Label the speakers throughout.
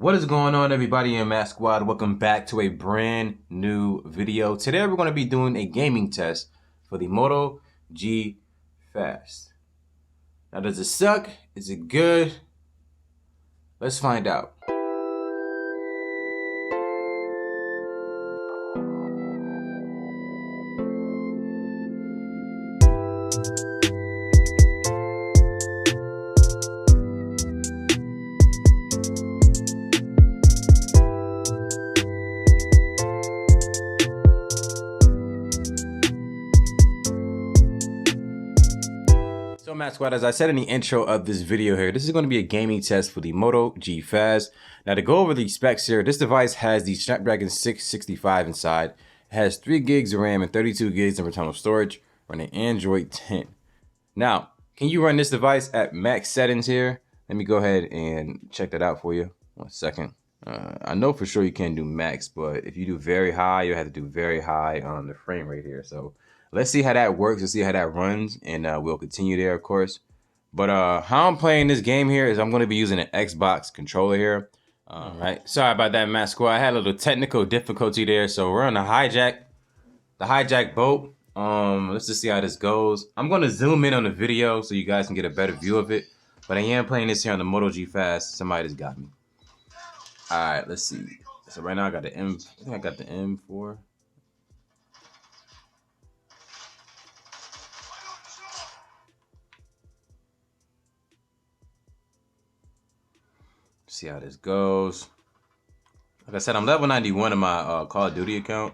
Speaker 1: What is going on, everybody in Maxsquad? Welcome back to a brand new video. Today we're going to be doing a gaming test for the Moto G Fast. Now, does it suck? Is it good? Let's find out. So Maxsquad, as I said in the intro of this video here, this is going to be a gaming test for the Moto G Fast. Now, to go over the specs here, this device has the Snapdragon 665 inside. It has 3 gigs of RAM and 32 gigs of internal storage, running Android 10. Now, can you run this device at max settings here? Let me go ahead and check that out for you. 1 second. I know for sure you can do max, but if you do very high, you'll have to do very high on the frame rate here. So let's see how that works. Let's see how that runs, and we'll continue there, of course. But how I'm playing this game here is I'm going to be using an Xbox controller here. All right. Sorry about that, Maxsquad. I had a little technical difficulty there. So we're on the hijack boat. Let's just see how this goes. I'm going to zoom in on the video so you guys can get a better view of it. But I am playing this here on the Moto G Fast. Somebody just got me. All right, let's see. So right now I got the M. I think I got the M4. See how this goes. Like I said, I'm level 91 in my Call of Duty account.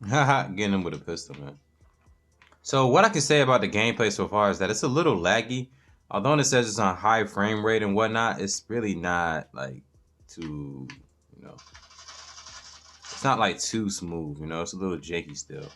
Speaker 1: Haha, getting him with a pistol, man. So what I can say about the gameplay so far is that it's a little laggy. Although it says it's on high frame rate and whatnot, it's really not like too, it's not like too smooth, it's a little janky still.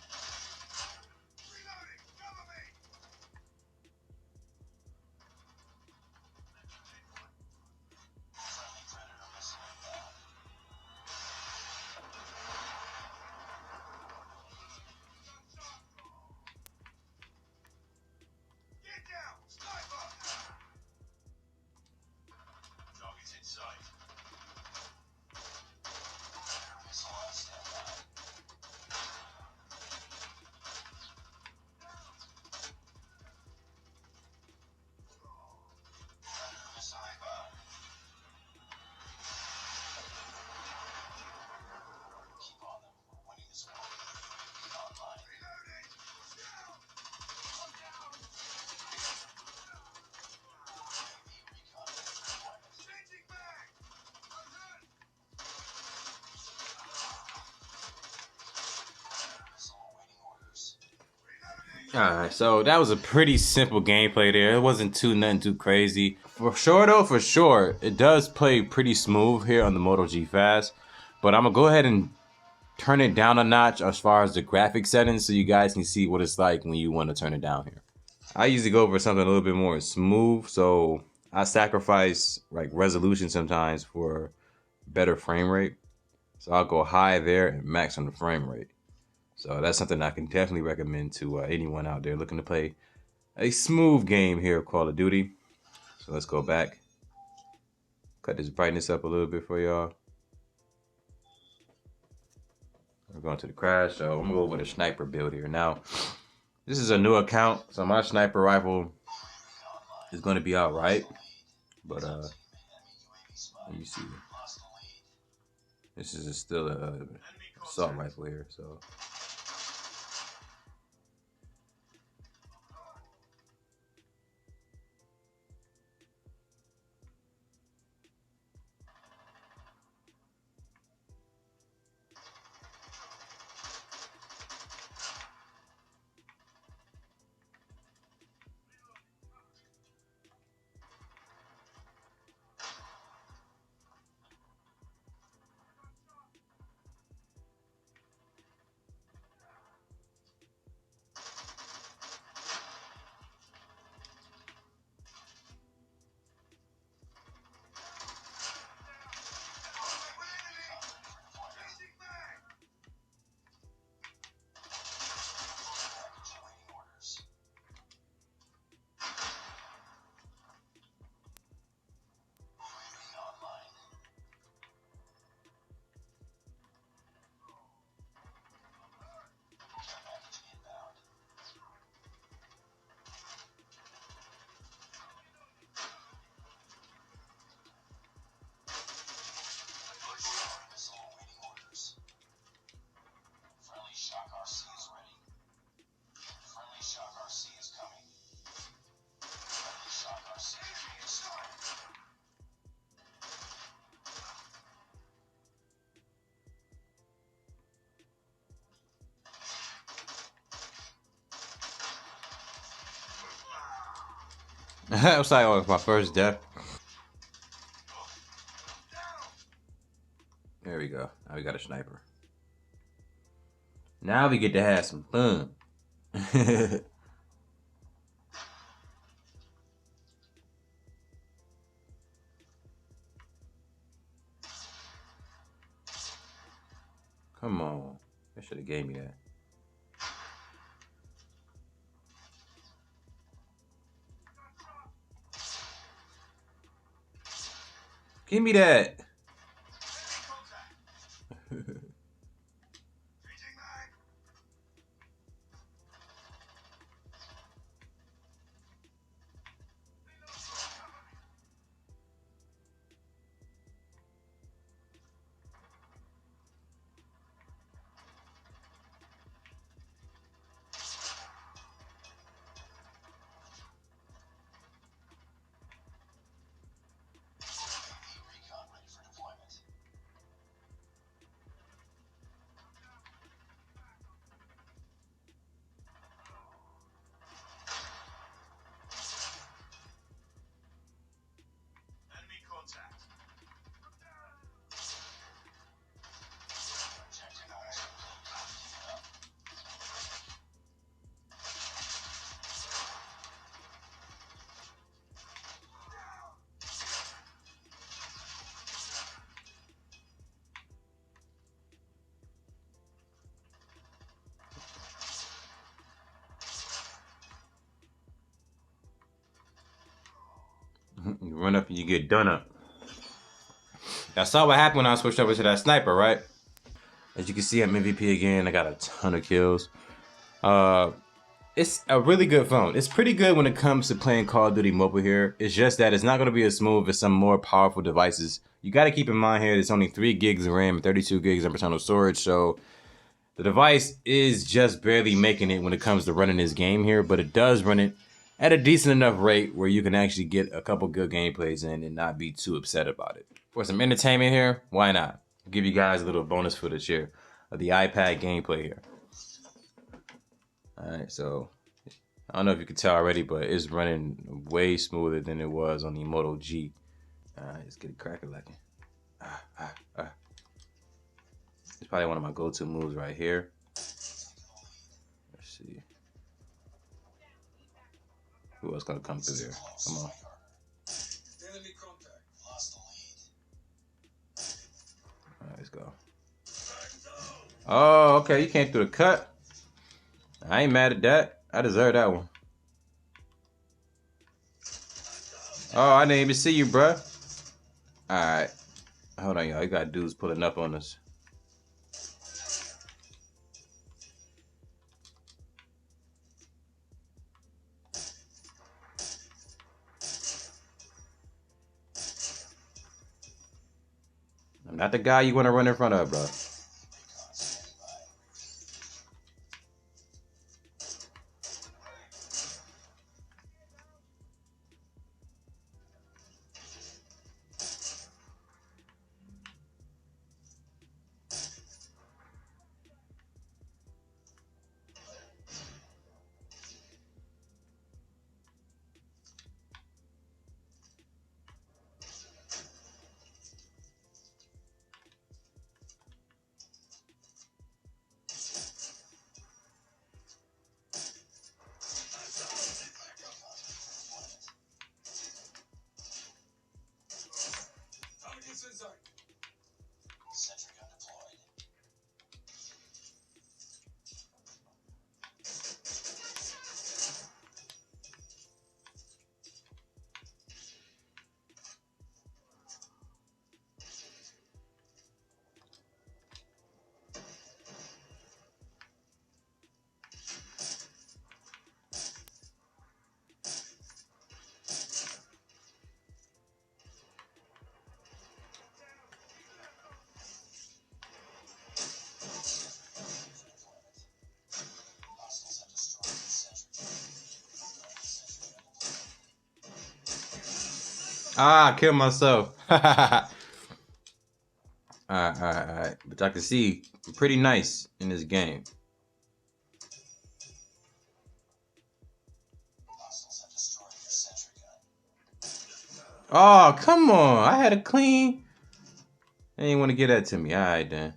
Speaker 1: Alright, so that was a pretty simple gameplay there. It wasn't nothing too crazy. For sure, it does play pretty smooth here on the Moto G Fast. But I'm gonna go ahead and turn it down a notch as far as the graphic settings so you guys can see what it's like when you want to turn it down here. I usually go for something a little bit more smooth, so I sacrifice like resolution sometimes for better frame rate. So I'll go high there and max on the frame rate. So that's something I can definitely recommend to anyone out there looking to play a smooth game here of Call of Duty. So let's go back. Cut this brightness up a little bit for y'all. We're going to the crash. So I'm gonna go with a sniper build here. Now, this is a new account, so my sniper rifle is going to be all right. But let me see. This is still a assault rifle here, so. I was like, oh, it's my first death. There we go. Now we got a sniper. Now we get to have some fun. Come on. They should have gave me that. Give me that. You run up and you get done up. I saw what happened when I switched over to that sniper, right? As you can see, I'm MVP again. I got a ton of kills. It's a really good phone. It's pretty good when it comes to playing Call of Duty Mobile here. It's just that it's not going to be as smooth as some more powerful devices. You got to keep in mind here, it's only 3 gigs of RAM, 32 gigs of internal storage. So the device is just barely making it when it comes to running this game here, but it does run it at a decent enough rate where you can actually get a couple good gameplays in and not be too upset about it. For some entertainment here, why not? I'll give you guys a little bonus footage here of the iPad gameplay here. Alright, so I don't know if you can tell already, but it's running way smoother than it was on the Moto G. Alright, let's get it cracking like it. It's probably one of my go-to moves right here. Let's see. Who else gonna come through there? Come on. Alright, let's go. Oh, okay, you came through the cut. I ain't mad at that. I deserve that one. Oh, I didn't even see you, bruh. Alright. Hold on, y'all. You got dudes pulling up on us. I'm not the guy you want to run in front of, bro. Ah, I killed myself. Alright. But I can see I'm pretty nice in this game. Oh, come on. I had a clean. They didn't want to get that to me. All right, then.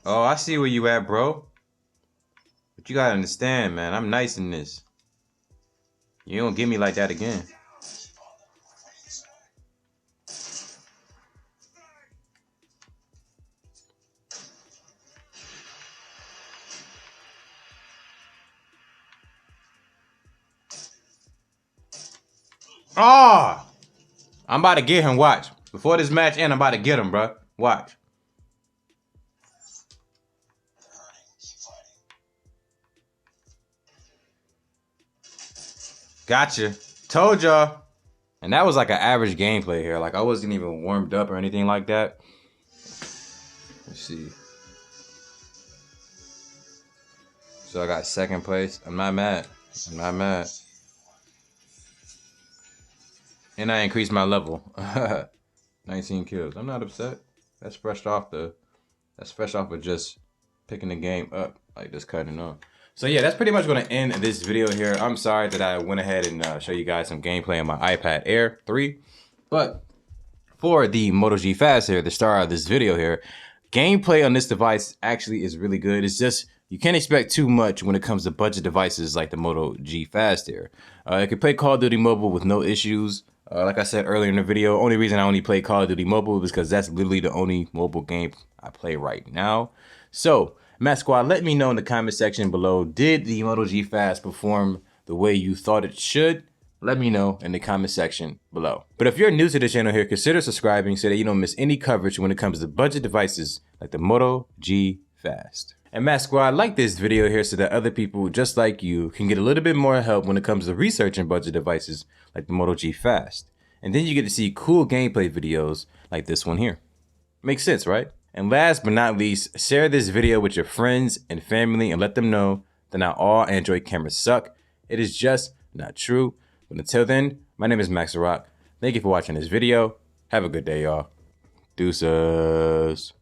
Speaker 1: Oh, I see where you at, bro. But you gotta understand, man. I'm nice in this. You don't get me like that again. Oh! I'm about to get him, watch. Before this match ends, I'm about to get him, bro. Watch. Gotcha. Told y'all. And that was like an average gameplay here. Like I wasn't even warmed up or anything like that. Let's see. So I got second place. I'm not mad. I'm not mad. And I increased my level. 19 kills. I'm not upset. That's fresh off of just picking the game up, like just cutting off. So yeah, that's pretty much going to end this video here. I'm sorry that I went ahead and show you guys some gameplay on my iPad Air 3. But for the Moto G Fast here, the star of this video here, gameplay on this device actually is really good. It's just, you can't expect too much when it comes to budget devices like the Moto G Fast here. It can play Call of Duty Mobile with no issues. Like I said earlier in the video, only reason I only play Call of Duty Mobile is because that's literally the only mobile game I play right now. So, Maxsquad, let me know in the comment section below, did the Moto G Fast perform the way you thought it should? Let me know in the comment section below. But if you're new to the channel here, consider subscribing so that you don't miss any coverage when it comes to budget devices like the Moto G Fast. And Maxsquad, like this video here so that other people just like you can get a little bit more help when it comes to researching budget devices like the Moto G Fast. And then you get to see cool gameplay videos like this one here. Makes sense, right? And last but not least, share this video with your friends and family and let them know that not all Android cameras suck. It is just not true. But until then, my name is Maxsquad. Thank you for watching this video. Have a good day, y'all. Deuces.